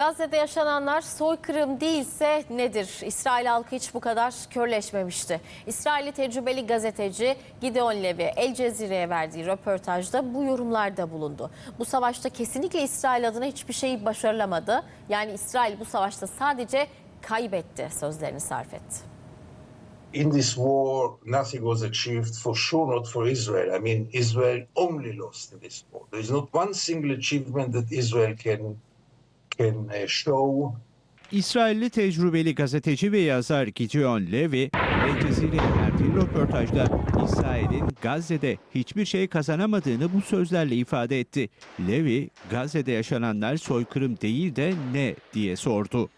Gazze'de yaşananlar soykırım değilse nedir? İsrail halkı hiç bu kadar körleşmemişti. İsrailli tecrübeli gazeteci Gideon Levy El Cezire'ye verdiği röportajda bu yorumlarda bulundu. Bu savaşta kesinlikle İsrail adına hiçbir şey başarılamadı. Yani İsrail bu savaşta sadece kaybetti sözlerini sarf etti. In this war, nothing was achieved, for sure not for Israel. I mean, Israel only lost in this war. There is not one single achievement that Israel can show. İsrailli tecrübeli gazeteci ve yazar Gideon Levy, El Cezire'ye verdiği röportajda İsrail'in Gazze'de hiçbir şey kazanamadığını bu sözlerle ifade etti. Levy, Gazze'de yaşananlar soykırım değil de ne diye sordu.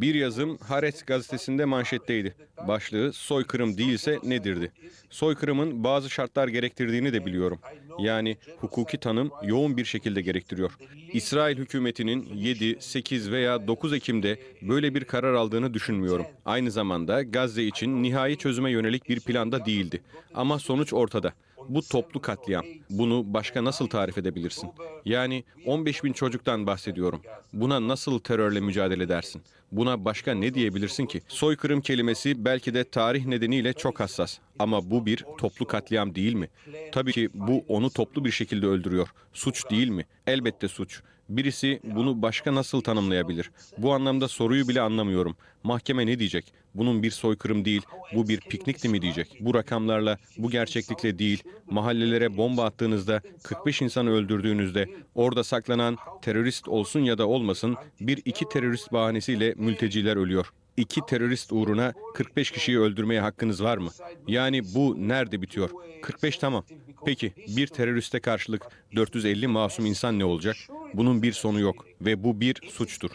Bir yazım Haaretz gazetesinde manşetteydi. Başlığı soykırım değilse nedirdi? Soykırımın bazı şartlar gerektirdiğini de biliyorum. Yani hukuki tanım yoğun bir şekilde gerektiriyor. İsrail hükümetinin 7, 8 veya 9 Ekim'de böyle bir karar aldığını düşünmüyorum. Aynı zamanda Gazze için nihai çözüme yönelik bir planda değildi. Ama sonuç ortada. Bu toplu katliam. Bunu başka nasıl tarif edebilirsin? Yani 15 bin çocuktan bahsediyorum. Buna nasıl terörle mücadele edersin? Buna başka ne diyebilirsin ki? Soykırım kelimesi belki de tarih nedeniyle çok hassas. Ama bu bir toplu katliam değil mi? Tabii ki bu onu toplu bir şekilde öldürüyor. Suç değil mi? Elbette suç. Birisi bunu başka nasıl tanımlayabilir? Bu anlamda soruyu bile anlamıyorum. Mahkeme ne diyecek? Bunun bir soykırım değil, bu bir piknikti mi diyecek? Bu rakamlarla, bu gerçeklikle değil, mahallelere bomba attığınızda, 45 insanı öldürdüğünüzde, orada saklanan terörist olsun ya da olmasın, bir iki terörist bahanesiyle mülteciler ölüyor. 2 terörist uğruna 45 kişiyi öldürmeye hakkınız var mı? Yani bu nerede bitiyor? 45 tamam. Peki bir teröriste karşılık 450 masum insan ne olacak? Bunun bir sonu yok ve bu bir suçtur.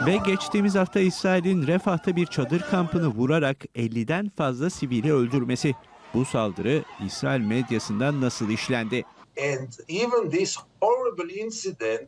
Ve geçtiğimiz hafta İsrail'in Refah'ta bir çadır kampını vurarak 50'den fazla sivili öldürmesi. Bu saldırı İsrail medyasından nasıl işlendi?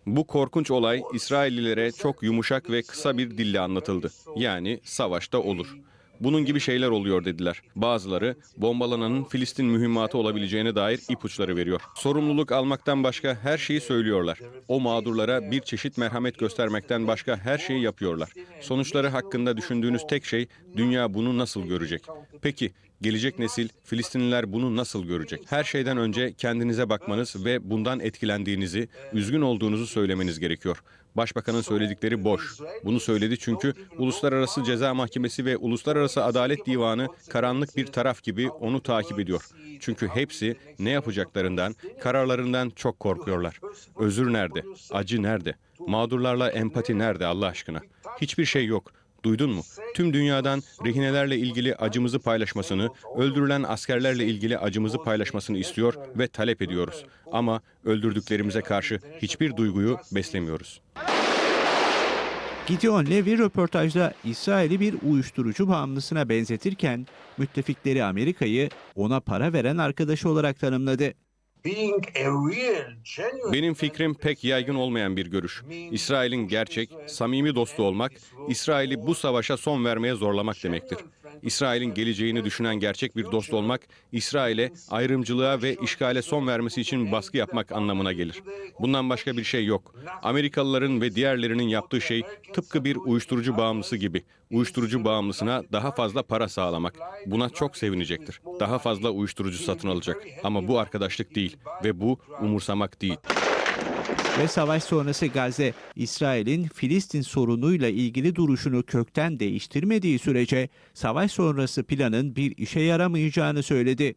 Bu korkunç olay İsraillilere çok yumuşak ve kısa bir dille anlatıldı. Yani savaşta olur. Bunun gibi şeyler oluyor dediler. Bazıları bombalananın Filistin mühimmatı olabileceğine dair ipuçları veriyor. Sorumluluk almaktan başka her şeyi söylüyorlar. O mağdurlara bir çeşit merhamet göstermekten başka her şeyi yapıyorlar. Sonuçları hakkında düşündüğünüz tek şey dünya bunu nasıl görecek? Peki gelecek nesil Filistinliler bunu nasıl görecek? Her şeyden önce kendinize bakmanız ve bundan etkilendiğinizi, üzgün olduğunuzu söylemeniz gerekiyor. Başbakanın söyledikleri boş. Bunu söyledi çünkü Uluslararası Ceza Mahkemesi ve Uluslararası Adalet Divanı karanlık bir taraf gibi onu takip ediyor. Çünkü hepsi ne yapacaklarından, kararlarından çok korkuyorlar. Özür nerede? Acı nerede? Mağdurlarla empati nerede Allah aşkına? Hiçbir şey yok. Duydun mu? Tüm dünyadan rehinelerle ilgili acımızı paylaşmasını, öldürülen askerlerle ilgili acımızı paylaşmasını istiyor ve talep ediyoruz. Ama öldürdüklerimize karşı hiçbir duyguyu beslemiyoruz. Gideon Levy röportajda İsrail'i bir uyuşturucu bağımlısına benzetirken müttefikleri Amerika'yı ona para veren arkadaşı olarak tanımladı. Benim fikrim pek yaygın olmayan bir görüş. İsrail'in gerçek, samimi dostu olmak, İsrail'i bu savaşa son vermeye zorlamak demektir. İsrail'in geleceğini düşünen gerçek bir dost olmak, İsrail'e ayrımcılığa ve işgale son vermesi için baskı yapmak anlamına gelir. Bundan başka bir şey yok. Amerikalıların ve diğerlerinin yaptığı şey tıpkı bir uyuşturucu bağımlısı gibi. Uyuşturucu bağımlısına daha fazla para sağlamak. Buna çok sevinecektir. Daha fazla uyuşturucu satın alacak. Ama bu arkadaşlık değil ve bu umursamak değil. Ve savaş sonrası Gazze, İsrail'in Filistin sorunuyla ilgili duruşunu kökten değiştirmediği sürece savaş sonrası planın bir işe yaramayacağını söyledi.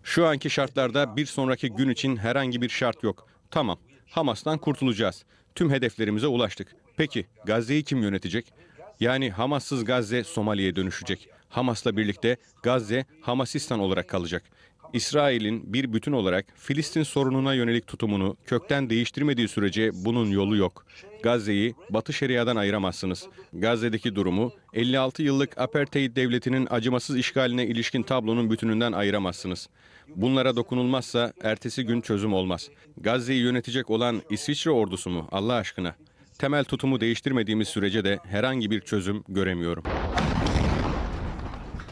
Şu anki şartlarda bir sonraki gün için herhangi bir şart yok. Tamam, Hamas'tan kurtulacağız. Tüm hedeflerimize ulaştık. Peki Gazze'yi kim yönetecek? Yani Hamassız Gazze Somali'ye dönüşecek. Hamas'la birlikte Gazze Hamasistan olarak kalacak. İsrail'in bir bütün olarak Filistin sorununa yönelik tutumunu kökten değiştirmediği sürece bunun yolu yok. Gazze'yi Batı Şeria'dan ayıramazsınız. Gazze'deki durumu 56 yıllık apartheid devletinin acımasız işgaline ilişkin tablonun bütününden ayıramazsınız. Bunlara dokunulmazsa ertesi gün çözüm olmaz. Gazze'yi yönetecek olan İsviçre ordusu mu Allah aşkına? Temel tutumu değiştirmediğimiz sürece de herhangi bir çözüm göremiyorum.